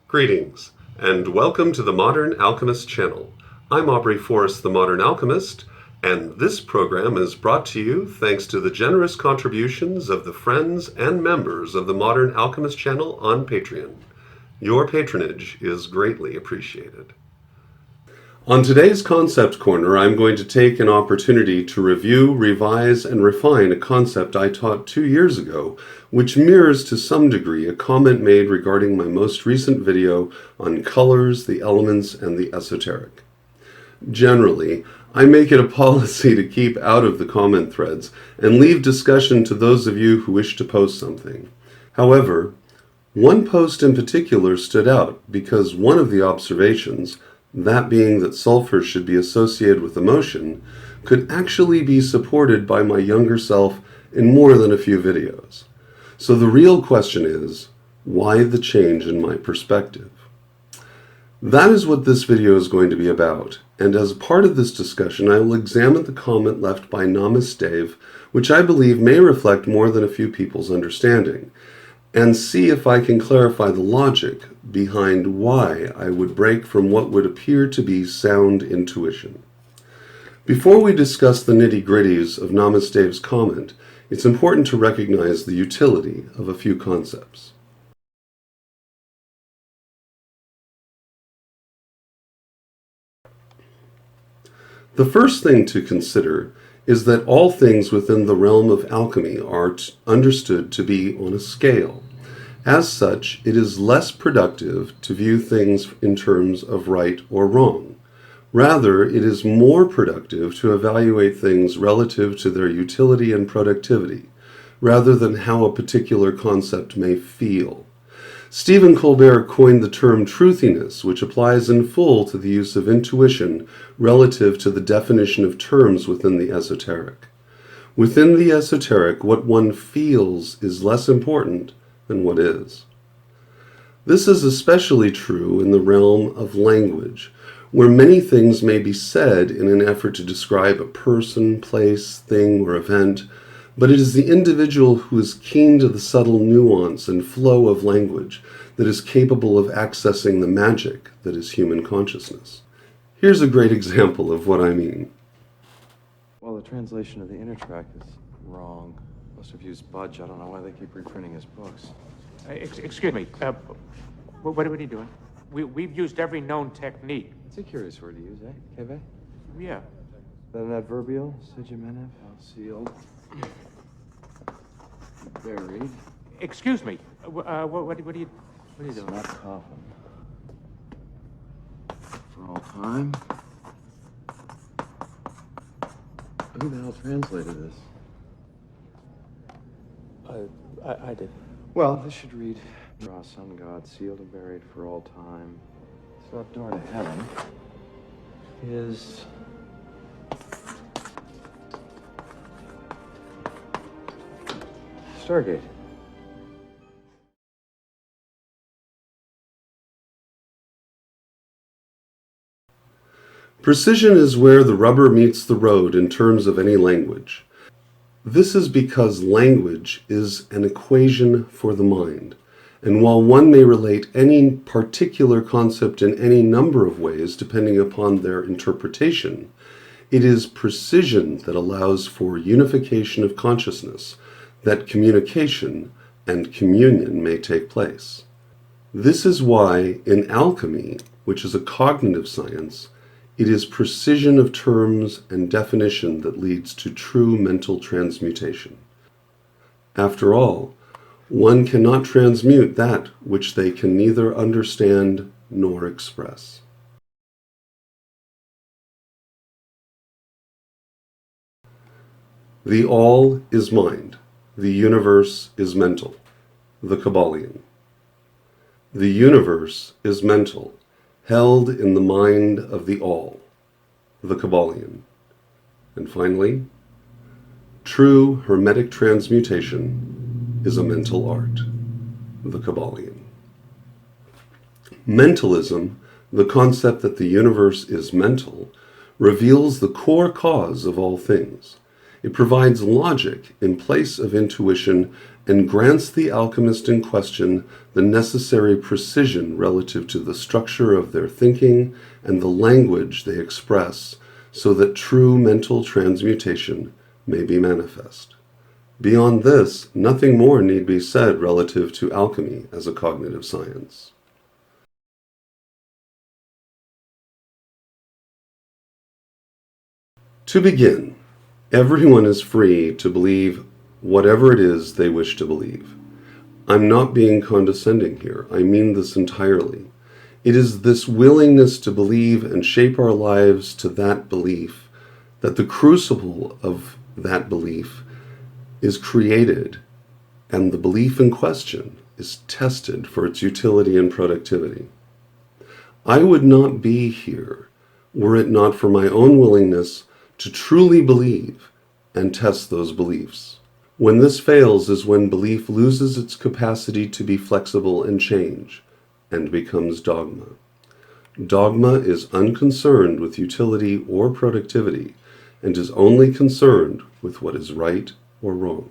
Greetings, and welcome to the Modern Alchemist channel. I'm Aubrey Forrest, the Modern Alchemist, and this program is brought to you thanks to the generous contributions of the friends and members of the Modern Alchemist channel on Patreon. Your patronage is greatly appreciated. On today's Concept Corner, I'm going to take an opportunity to review, revise, and refine a concept I taught 2 years ago, which mirrors to some degree a comment made regarding my most recent video on colors, the elements, and the esoteric. Generally, I make it a policy to keep out of the comment threads and leave discussion to those of you who wish to post something. However, one post in particular stood out because one of the observations, that being that sulfur should be associated with emotion, could actually be supported by my younger self in more than a few videos. So the real question is, why the change in my perspective? That is what this video is going to be about, and as part of this discussion I will examine the comment left by Namaste, which I believe may reflect more than a few people's understanding, and see if I can clarify the logic behind why I would break from what would appear to be sound intuition. Before we discuss the nitty-gritties of Namaste's comment, it's important to recognize the utility of a few concepts. The first thing to consider is that all things within the realm of alchemy are understood to be on a scale. As such, it is less productive to view things in terms of right or wrong. Rather, it is more productive to evaluate things relative to their utility and productivity, rather than how a particular concept may feel. Stephen Colbert coined the term truthiness, which applies in full to the use of intuition relative to the definition of terms within the esoteric. Within the esoteric, what one feels is less important than what is. This is especially true in the realm of language, where many things may be said in an effort to describe a person, place, thing, or event, but it is the individual who is keen to the subtle nuance and flow of language that is capable of accessing the magic that is human consciousness. Here's a great example of what I mean. Well, the translation of the inner track is wrong. Must have used Budge. I don't know why they keep reprinting his books. Excuse me. What are you doing? We've used every known technique. It's a curious word to use, eh? Keve? Yeah. Then adverbial, Sigimenev, sealed, buried. Excuse me. What are you doing? Not coffin. For all time. Who the hell translated this? I did. Well, this should read, draw sun god, sealed and buried for all time. So that door to heaven is Stargate. Precision is where the rubber meets the road in terms of any language. This is because language is an equation for the mind, and while one may relate any particular concept in any number of ways depending upon their interpretation, it is precision that allows for unification of consciousness, that communication and communion may take place. This is why in alchemy, which is a cognitive science, it is precision of terms and definition that leads to true mental transmutation. After all, one cannot transmute that which they can neither understand nor express. The all is mind. The universe is mental. The Kabbalion. The universe is mental, held in the mind of the all, the Kabbalion. And finally, true hermetic transmutation is a mental art, the Kabbalion. Mentalism, the concept that the universe is mental, reveals the core cause of all things. It provides logic in place of intuition and grants the alchemist in question the necessary precision relative to the structure of their thinking and the language they express, so that true mental transmutation may be manifest. Beyond this, nothing more need be said relative to alchemy as a cognitive science. To begin, everyone is free to believe whatever it is they wish to believe. I'm not being condescending here. I mean this entirely. It is this willingness to believe and shape our lives to that belief that the crucible of that belief is created, and the belief in question is tested for its utility and productivity. I would not be here were it not for my own willingness to truly believe and test those beliefs. When this fails is when belief loses its capacity to be flexible and change and becomes dogma. Dogma is unconcerned with utility or productivity and is only concerned with what is right or wrong.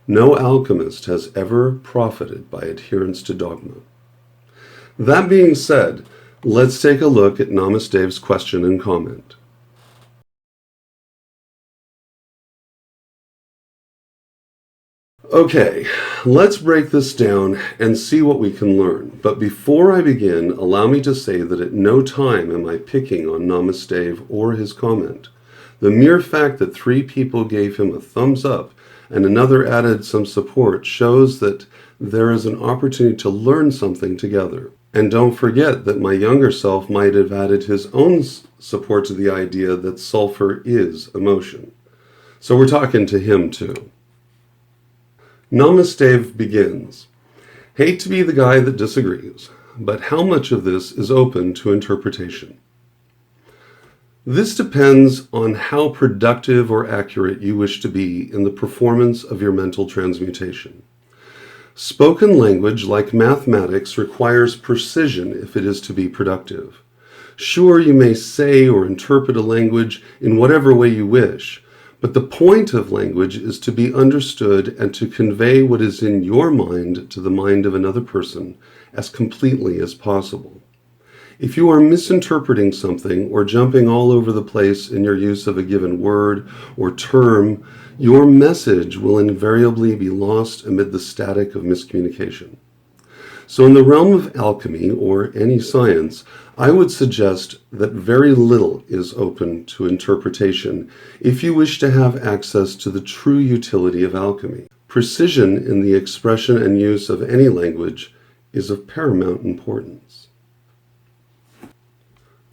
No alchemist has ever profited by adherence to dogma. That being said, let's take a look at Namasdeva's question and comment. Okay, let's break this down and see what we can learn. But before I begin, allow me to say that at no time am I picking on Namasdeva or his comment. The mere fact that 3 people gave him a thumbs up and another added some support shows that there is an opportunity to learn something together. And don't forget that my younger self might have added his own support to the idea that sulfur is emotion. So we're talking to him too. Namasdeva begins, hate to be the guy that disagrees, but how much of this is open to interpretation? This depends on how productive or accurate you wish to be in the performance of your mental transmutation. Spoken language, like mathematics, requires precision if it is to be productive. Sure, you may say or interpret a language in whatever way you wish, but the point of language is to be understood and to convey what is in your mind to the mind of another person as completely as possible. If you are misinterpreting something or jumping all over the place in your use of a given word or term, your message will invariably be lost amid the static of miscommunication. So in the realm of alchemy or any science, I would suggest that very little is open to interpretation if you wish to have access to the true utility of alchemy. Precision in the expression and use of any language is of paramount importance.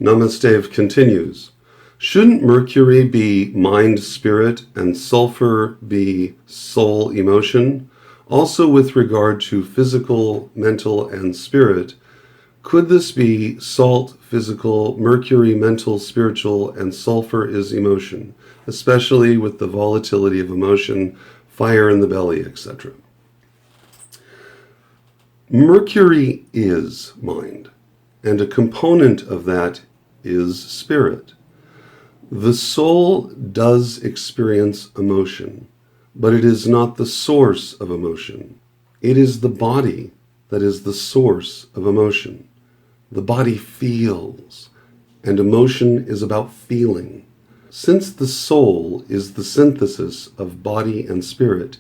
Namasdeva continues, shouldn't Mercury be mind, spirit, and sulfur be soul, emotion? Also with regard to physical, mental, and spirit, could this be salt, physical, mercury, mental, spiritual, and sulfur is emotion, especially with the volatility of emotion, fire in the belly, etc.? Mercury is mind, and a component of that is spirit. The soul does experience emotion, but it is not the source of emotion. It is the body that is the source of emotion. The body feels, and emotion is about feeling. Since the soul is the synthesis of body and spirit,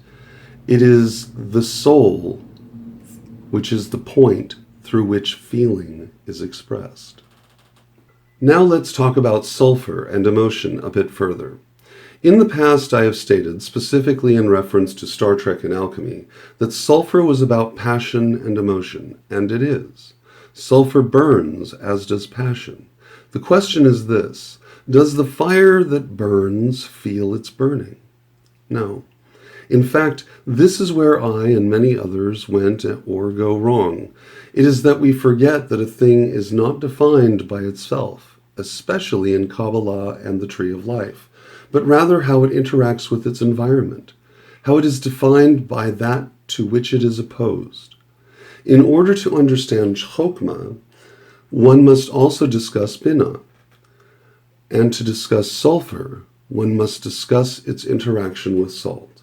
it is the soul which is the point through which feeling is expressed. Now let's talk about sulfur and emotion a bit further. In the past, I have stated, specifically in reference to Star Trek and alchemy, that sulfur was about passion and emotion, and it is. Sulfur burns, as does passion. The question is this: does the fire that burns feel it's burning? No. In fact, this is where I and many others went or go wrong. It is that we forget that a thing is not defined by itself, especially in Kabbalah and the Tree of Life, but rather how it interacts with its environment, how it is defined by that to which it is opposed. In order to understand Chokmah, one must also discuss Binah. And to discuss sulfur, one must discuss its interaction with salt.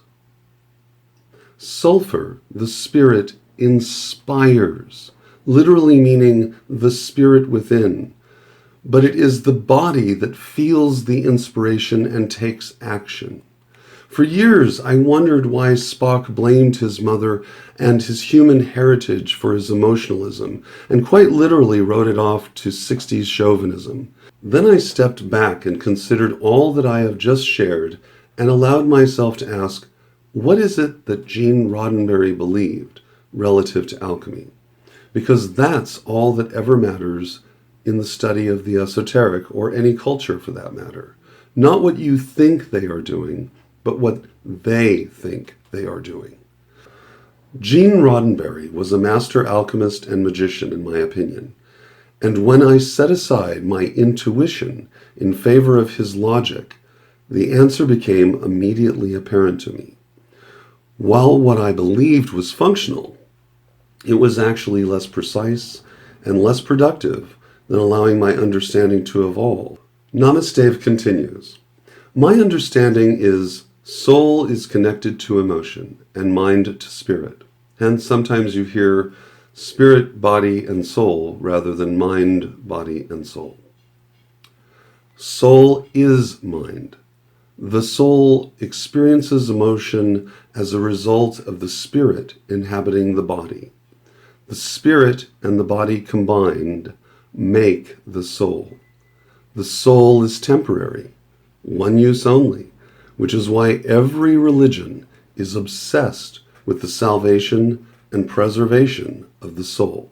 Sulfur, the spirit, inspires, literally meaning the spirit within. But it is the body that feels the inspiration and takes action. For years, I wondered why Spock blamed his mother and his human heritage for his emotionalism, and quite literally wrote it off to 60s chauvinism. Then I stepped back and considered all that I have just shared, and allowed myself to ask, what is it that Gene Roddenberry believed relative to alchemy? Because that's all that ever matters in the study of the esoteric, or any culture for that matter. Not what you think they are doing, but what they think they are doing. Gene Roddenberry was a master alchemist and magician, in my opinion. And when I set aside my intuition in favor of his logic, the answer became immediately apparent to me. While what I believed was functional, it was actually less precise and less productive than allowing my understanding to evolve. Namaste continues. My understanding is soul is connected to emotion and mind to spirit. Hence, sometimes you hear spirit, body, and soul rather than mind, body, and soul. Soul is mind. The soul experiences emotion as a result of the spirit inhabiting the body. The spirit and the body combined make the soul. The soul is temporary, one use only, which is why every religion is obsessed with the salvation and preservation of the soul,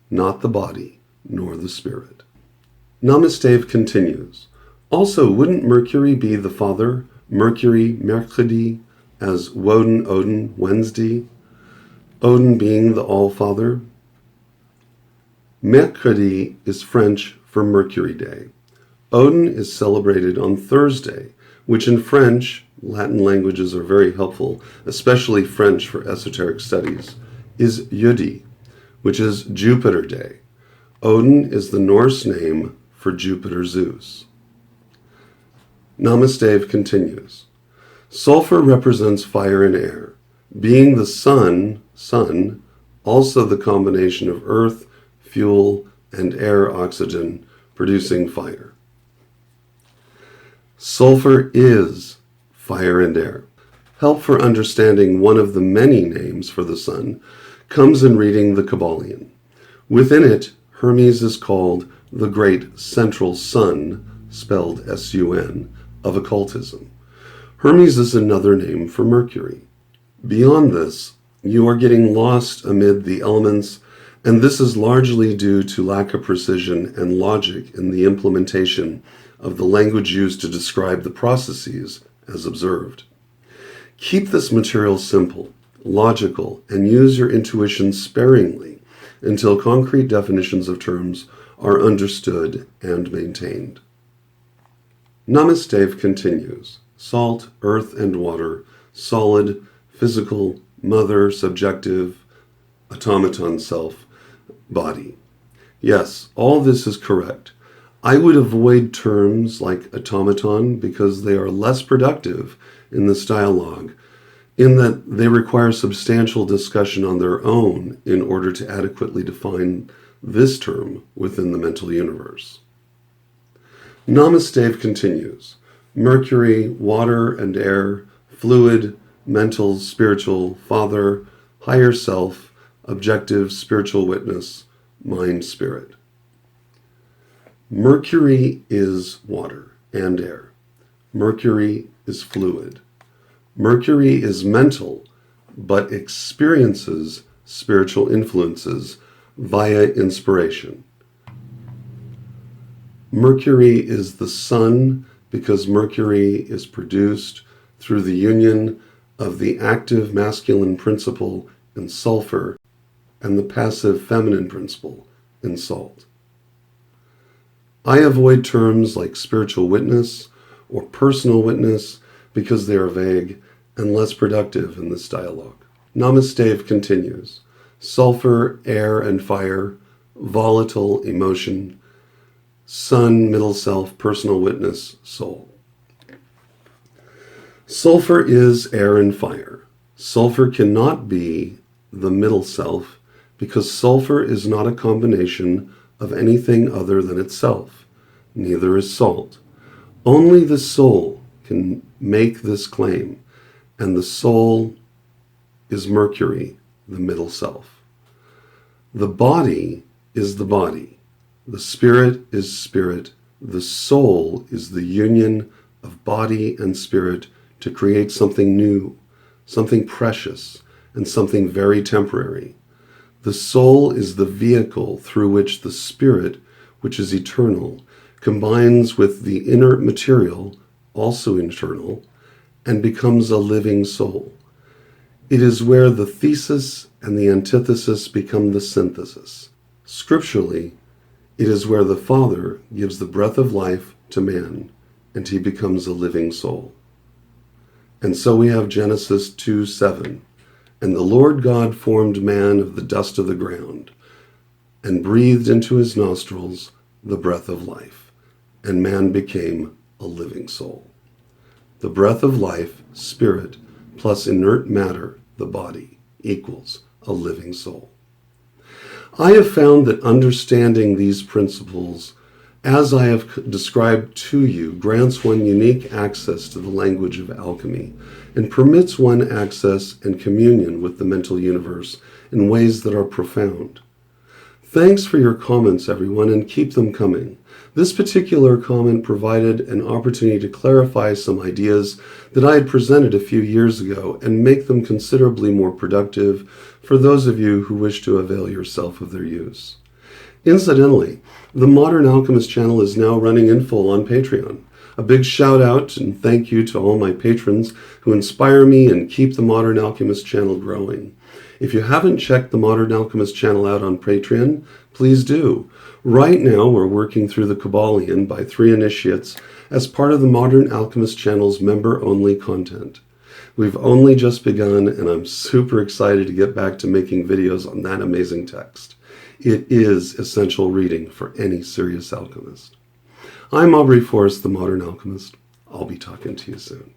not the body nor the spirit. Namaste continues. Also, wouldn't Mercury be the father? Mercury, Mercredi, as Woden, Odin, Wednesday, Odin being the All-Father. Mercredi is French for Mercury Day. Odin is celebrated on Thursday, which in French, Latin languages are very helpful, especially French for esoteric studies, is Jeudi, which is Jupiter Day. Odin is the Norse name for Jupiter Zeus. Namaste continues. Sulfur represents fire and air, being the sun, also the combination of earth, fuel, and air oxygen, producing fire. Sulfur is fire and air. Help for understanding one of the many names for the sun comes in reading the Kybalion. Within it, Hermes is called the great central sun, spelled S-U-N, of occultism. Hermes is another name for Mercury. Beyond this, you are getting lost amid the elements, and this is largely due to lack of precision and logic in the implementation of the language used to describe the processes as observed. Keep this material simple, logical, and use your intuition sparingly until concrete definitions of terms are understood and maintained. Namaste continues. Salt, earth, and water, solid, physical, mother, subjective, automaton self, body. Yes, all this is correct. I would avoid terms like automaton because they are less productive in this dialogue, in that they require substantial discussion on their own in order to adequately define this term within the mental universe. Namaste continues. Mercury, water and air, fluid, mental, spiritual, father, higher self, objective, spiritual witness, mind, spirit. Mercury is water and air. Mercury is fluid. Mercury is mental, but experiences spiritual influences via inspiration. Mercury is the sun because Mercury is produced through the union of the active masculine principle in sulfur and the passive feminine principle in salt. I avoid terms like spiritual witness or personal witness because they are vague and less productive in this dialogue. Namaste continues. Sulfur, air, and fire, volatile emotion, sun, middle self, personal witness, soul. Sulfur is air and fire. Sulfur cannot be the middle self because sulfur is not a combination of anything other than itself. Neither is salt. Only the soul can make this claim, and the soul is Mercury, the middle self. The body is the body. The spirit is spirit. The soul is the union of body and spirit to create something new, something precious, and something very temporary. The soul is the vehicle through which the spirit, which is eternal, combines with the inert material, also eternal, and becomes a living soul. It is where the thesis and the antithesis become the synthesis. Scripturally, it is where the Father gives the breath of life to man, and he becomes a living soul. And so we have Genesis 2:7. And the Lord God formed man of the dust of the ground, and breathed into his nostrils the breath of life, and man became a living soul. The breath of life, spirit, plus inert matter, the body, equals a living soul. I have found that understanding these principles, as I have described to you, grants one unique access to the language of alchemy and permits one access and communion with the mental universe in ways that are profound. Thanks for your comments, everyone, and keep them coming. This particular comment provided an opportunity to clarify some ideas that I had presented a few years ago and make them considerably more productive for those of you who wish to avail yourself of their use. Incidentally, the Modern Alchemist channel is now running in full on Patreon. A big shout out and thank you to all my patrons who inspire me and keep the Modern Alchemist channel growing. If you haven't checked the Modern Alchemist channel out on Patreon, please do. Right now, we're working through the Kabbalion by 3 initiates as part of the Modern Alchemist channel's member-only content. We've only just begun, and I'm super excited to get back to making videos on that amazing text. It is essential reading for any serious alchemist. I'm Aubrey Forrest, the Modern Alchemist. I'll be talking to you soon.